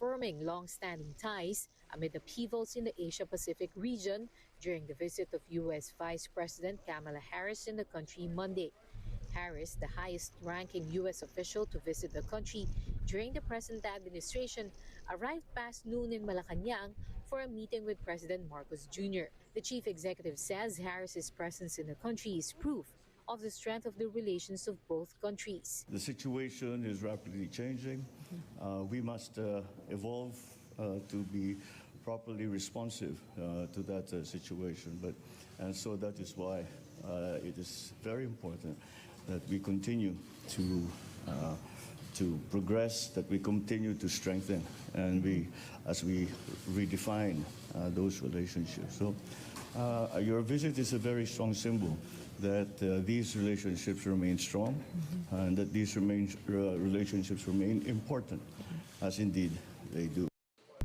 reaffirming long-standing ties amid upheavals in the Asia-Pacific region during the visit of U.S. Vice President Kamala Harris in the country Monday. Harris, the highest-ranking U.S. official to visit the country during the present administration, arrived past noon in Malacanang for a meeting with President Marcos Jr. The chief executive says Harris's presence in the country is proof of the strength of the relations of both countries. The situation is rapidly changing. We must evolve to be properly responsive to that situation. And so that is why it is very important that we continue to progress, that we continue to strengthen, and as we redefine those relationships. So your visit is a very strong symbol that these relationships remain strong, and that these relationships remain important, as indeed they do.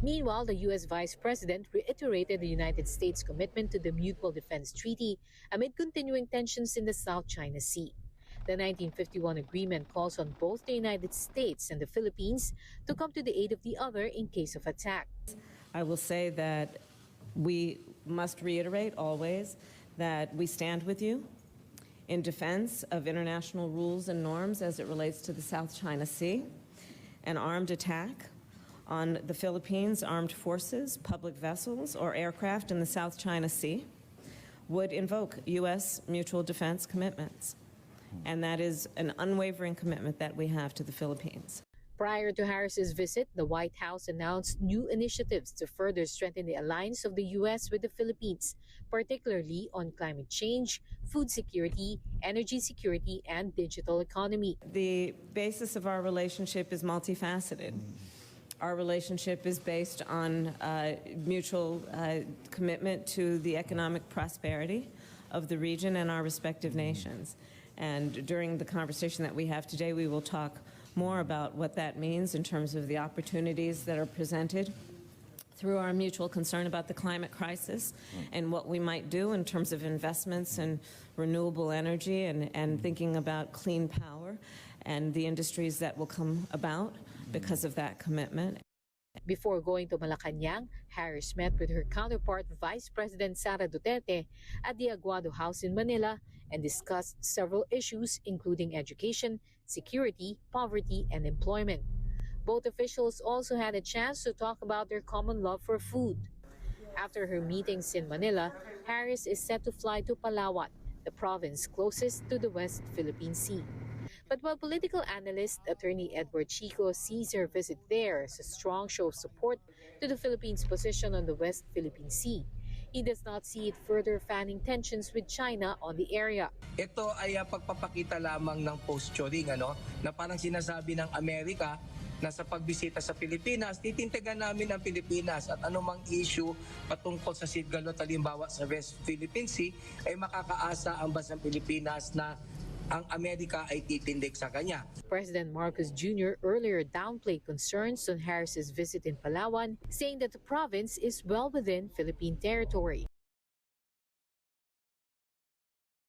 Meanwhile, the U.S. Vice President reiterated the United States' commitment to the Mutual Defense Treaty amid continuing tensions in the South China Sea. The 1951 agreement calls on both the United States and the Philippines to come to the aid of the other in case of attack. I will say that we must reiterate always that we stand with you in defense of international rules and norms as it relates to the South China Sea. An armed attack on the Philippines' armed forces, public vessels, or aircraft in the South China Sea would invoke U.S. mutual defense commitments. And that is an unwavering commitment that we have to the Philippines. Prior to Harris's visit, the White House announced new initiatives to further strengthen the alliance of the U.S. with the Philippines, particularly on climate change, food security, energy security, and digital economy. The basis of our relationship is multifaceted. Our relationship is based on mutual commitment to the economic prosperity of the region and our respective nations. And during the conversation that we have today, we will talk more about what that means in terms of the opportunities that are presented through our mutual concern about the climate crisis and what we might do in terms of investments in renewable energy and thinking about clean power and the industries that will come about because of that commitment. Before going to Malacanang, Harris met with her counterpart, Vice President Sara Duterte, at the Aguado House in Manila and discussed several issues including education, security, poverty, and employment. Both officials also had a chance to talk about their common love for food. After her meetings in Manila, Harris is set to fly to Palawan, the province closest to the West Philippine Sea. But while political analyst attorney Edward Chico sees her visit there as a strong show of support to the Philippines' position on the West Philippine Sea, he does not see it further fanning tensions with China on the area. Ito ay pagpapakita lamang ng posturing, na parang sinasabi ng Amerika na sa pagbisita sa Pilipinas, titintigan namin ang Pilipinas at anumang issue patungkol sa Sidgalot, halimbawa sa West Philippine Sea, ay makakaasa ang bansang Pilipinas na ang Amerika ay titindig sa kanya. President Marcos Jr. earlier downplayed concerns on Harris's visit in Palawan, saying that the province is well within Philippine territory.